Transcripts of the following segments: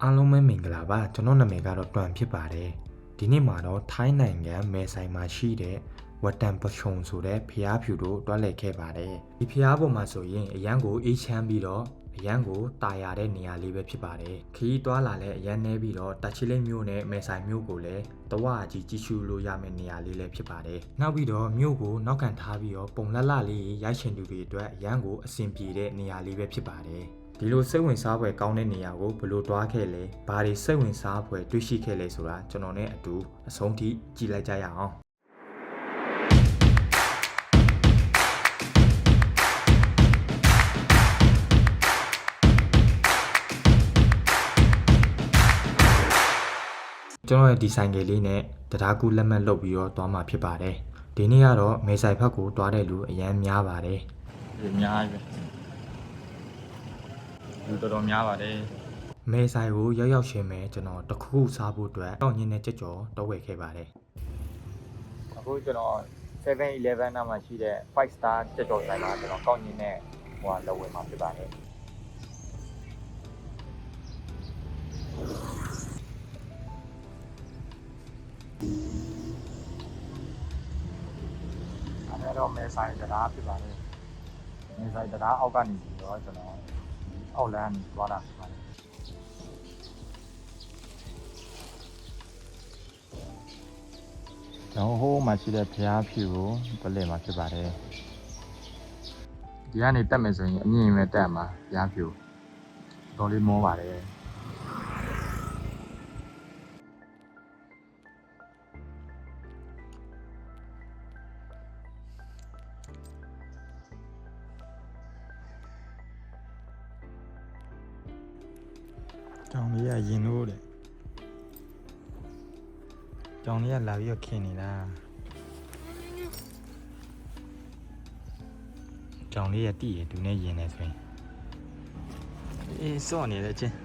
အားလုံးပဲမင်္ဂလာပါကျွန်တော်နာမည်ကတော့တွန်ဖြစ်ပါတယ်ဒီနေ့မှာတော့ထိုင်းနိုင်ငံမဲဆိုင်မှာရှိတဲ့ဝတ္တန်ပချုံဆိုတဲ့ဖျားဖြူတို့တွားလှည့်ခဲ့ပါတယ်ဒီဖျားပေါ်မှာဆိုရင်အရန်ကိုအေးချမ်းပြီးတော့အရန်ကိုတာယာတဲ့နေရာလေးပဲဖြစ်ပါတယ်ခီးတွားလာလဲအရန်နေပြီးတော့တာချီလိတ်မြို့နဲ့မဲဆိုင်မြို့ကိုလည်းတဝအကြီးကြီးရှုလို့ရမယ့်နေရာလေးလည်းဖြစ်ပါတယ်နောက်ပြီးတော့မြို့ကိုနောက်ခံထားပြီးတော့ပုံလှလှလေးရိုက်ရှင်သူတွေအတွက်အရန်ကိုအဆင်ပြေတဲ့နေရာလေးပဲဖြစ်ပါတယ်ဒီလိုစိတ်ဝင်စားဖွယ်ကောင်းတဲ့နေရာကိုဘယ်လိုတွားခဲ့လဲဘာတွေစိတ်ဝင်စားဖွယ်တွေ့ရှိခဲ့လဲဆိုတာကျွန်တော်နဲ့အတူအဆုံးထိကြည့်လိုက်ကြရအောင်ကျွန်တော်ရဲ့ဒီဆိုင်ကလေးနဲ့တရားကူလက်မှတ်လုပ်ပြီးတော့တွားမှာဖြစ်ပါတယ်ဒီနေ့ကတော့မဲဆိုင်ဘက်ကိုတွားတဲ့လူအရန်များပါတယ်ဒီများပဲလူတော်တော်များပါတယ်မဲဆိုင်ကိုရောက်ရှင်မဲ့ကျွန်တော်တခုခုစားဖို့အတွက်တောင်းညင်းနဲ့ကြက်ကြော်တော့ဝယ်ခဲ့ပါတယ်အခုကျွန်တော် 7-Eleven နားမှာရှိတဲ့5 star ကြက်ကြော်ဆိုင်မှာကျွန်တော်ကောင်းညင်းနဲ့ဟိုလောဝယ်မှာဖြစ်ပါတယ်အဲ့တော့မဲဆိုင်တရားဖြစ်ပါတယ်မဲဆိုင်တရားအောက်ကနေပြီးတော့ကျွန်တော်အောက်လမ်းကနေသွားတာဖြစ်ပါတယ်ကျွန်တော်ဟိုမှာရှိတဲ့ဖျားဖြူကိုပလဲမှာဖြစ်ပါတယ်ဒီကနေတက်မယ်ဆိုရင်အမြင့်ပဲတက်မှာဖျားဖြူတော်လေးမောပါတယ်ကြောင်လေးကရင်လို့တဲ့ကြောင်လေးကလာပြီးတော့ခင်းနေတာကြောင်လေးကတိရသူနဲ့ရင်နေဆိုရင်အေးစော့နေတယ်ချင်း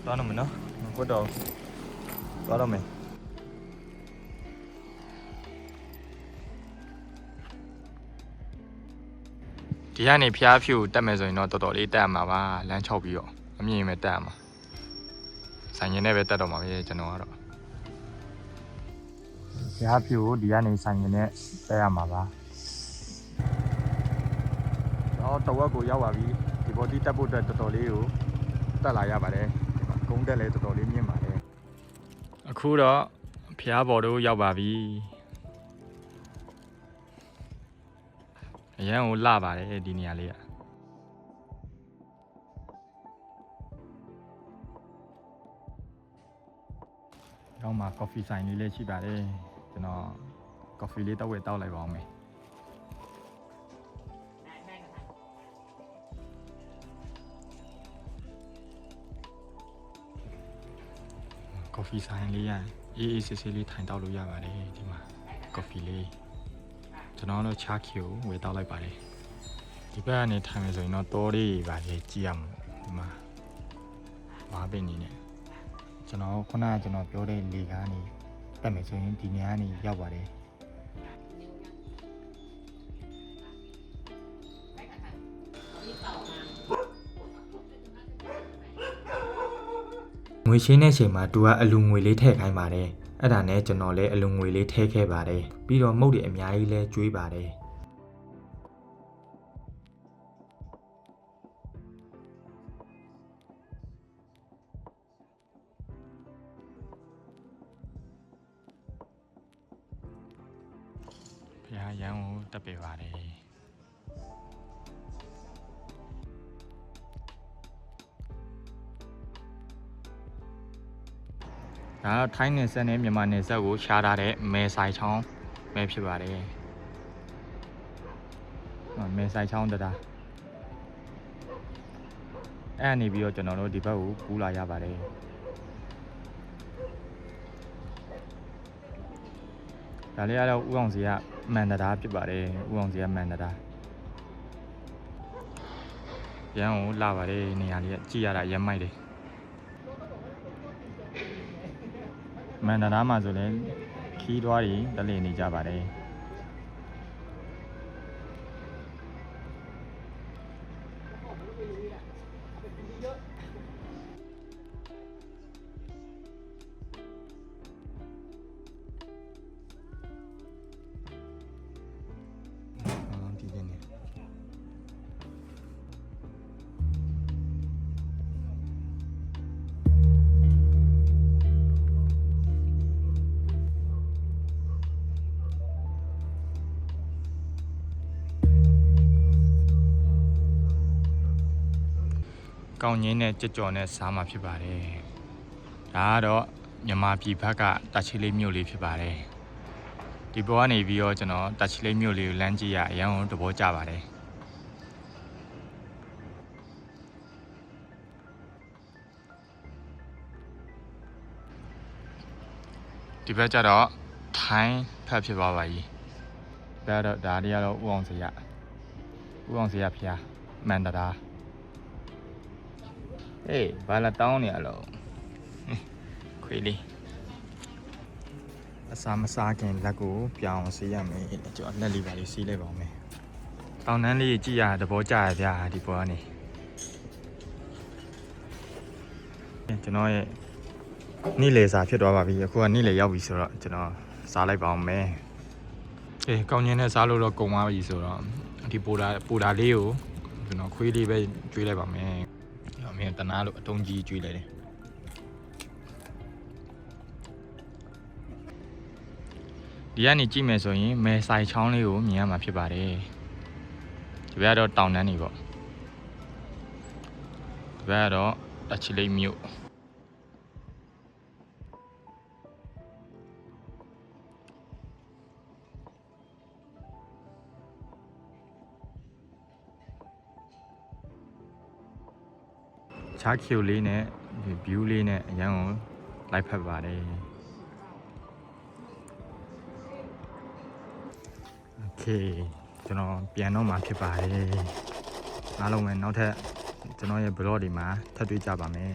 သွားတော့မယ်နော်ဘတ်တော့သွားတော့မယ်ဒီကနေဖျားဖြူတက်မယ်ဆိုရင်တော့တော်တော်လေးတက်မှာပါလမ်း6ပြီးတော့အမြင့်ပဲတက်မှာဆိုင်ရင်နဲ့ပဲတက်တော့မှာပဲကျွန်တော်ကတော့ဖျားဖြူကိုဒီကနေဆိုင်ရင်နဲ့တက်ရမှာပါတော့တဝက်ကိုရောက်ပါပြီဒီဘော်ဒီတက်ဖို့အတွက်တော်တော်လေးကိုတက်လာရပါတယ်ဒီမှာကုန်းတက်လဲတော်တော်လေးမြင့်ပါတယ်အခုတော့ဖျားဘော်တို့ရောက်ပါပြီအရန်ကိုလှပါတယ်ဒီနေရာလေးကတော့မှာ coffee ဆိုင်လေးလည်းရှိပါတယ်ကျွန်တော် coffee လေးတောက်ဝယ်တောက်လိုက်ပါအောင်မယ်ကော်ဖီဆိုင်လေးရအေးအေးဆေးဆေးလေးထိုင်တောက်လို့ရပါတယ်ဒီမှာကော်ဖီလေးကျွန်တော်တို့ချားခီကိုဝယ်တောက်လိုက်ပါတယ်ဒီဘက်ကနေထိုင်မယ်ဆိုရင်တော့တောလေးပါလေကြည့်ရမှာဒီမှာမားပင်နေနဲ့ကျွန်တော်ခုနကကျွန်တော်ပြောတဲ့လေကားနေတက်မယ်ဆိုရင်ဒီနေရာကနေရောက်ပါတယ်ငွေရှင်းတဲ့ချိန်မှာသူကအလူငွေလေးထည့်ခိုင်းပါတယ်အဲ့ဒါနဲ့ကျွန်တော်လည်းအလူငွေလေးထည့်ခဲ့ပါတယ်ပြီးတော့မုတ်တွေအများကြီးလဲကျွေးပါတယ်ဖျားရန်ကိုတက်ပေပါတယ်ဒါထိုင်းနယ်စပ်နဲ့မြန်မာနယ်စပ်ကိုရှားထားတဲ့မဲဆိုင်ချောင်းပဲဖြစ်ပါတယ်မဲဆိုင်ချောင်းတရားအဲ့နေပြီးတော့ကျွန်တော်တို့ဒီဘက်ကိုကူးလာရပါတယ်ဒါလေးကတော့ဥအောင်စီကမန်တရားဖြစ်ပါတယ်ဥအောင်စီကမန်တရားရန်ကိုလာပါတယ်နေရာလေးကြည့်ရတာရမ်းမိုက်တယ်မန်တရားမှာဆိုရင်ခီးသွားတွေတလေနေကြပါတယ် ကောင်းငင်းနဲ့ကြက်ကြော်နဲ့စားမှာဖြစ်ပါတယ်ဒါကတော့မြန်မာပြည်ဘက်ကတာချီလေးမြို့လေးဖြစ်ပါတယ်ဒီပေါ်ကနေပြီးတော့ကျွန်တော်တာချီလေးမြို့လေးကိုလမ်းကြည့်ရအရင်ကသဘောကျပါတယ်ဒီဘက်ကျတော့ထိုင်းဖက်ဖြစ်သွားပါပြီဒါတော့ဒါတွေကတော့ဥအောင်စရဖျားမန္တရာဟေးဘာလာတောင်းနေရလို့ခွေးလေးအစာမစားခင်လက်ကိုပြောင်းစီးရမယ်ကျွန်တော်လက်လေးပါလေးစီးလိုက်ပါဦးမယ်တောင်တန်းလေးကြည့်ရသဘောကျရဗျာဒီပေါ်ကနေကျွန်တော်ရဲ့နေ့လည်စာဖြစ်သွားပါပြီအခုကနေ့လည်ရောက်ပြီဆိုတော့ကျွန်တော်စားလိုက်ပါအောင်မယ်ကောင်းချင်းနဲ့စားလို့တော့ကုန်သွားပြီဆိုတော့ဒီပူတာလေးကိုကျွန်တော်ခွေးလေးပဲကျွေးလိုက်ပါမယ်အမေတနာလို့အတုံးကြီးကျွေးလိုက်တယ်ဒီကနေကြည့်မယ်ဆိုရင်မဲဆိုင်ချောင်းလေးကိုမြင်ရမှာဖြစ်ပါတယ်ဒီဘက်ကတော့တောင်တန်းနေပေါ့ဒီဘက်ကတော့တချီလိတ်မြို့ချားကျူလေးနဲ့ဒီ view လေးနဲ့အရင်ကိုလိုက်ဖက်ပါတယ်โอเคကျွန်တော်ပြန်တော့မှာဖြစ်ပါတယ်အားလုံးပဲနောက်ထပ်ကျွန်တော်ရဲ့ blog တွေမှာထပ်တွေ့ကြပါမယ်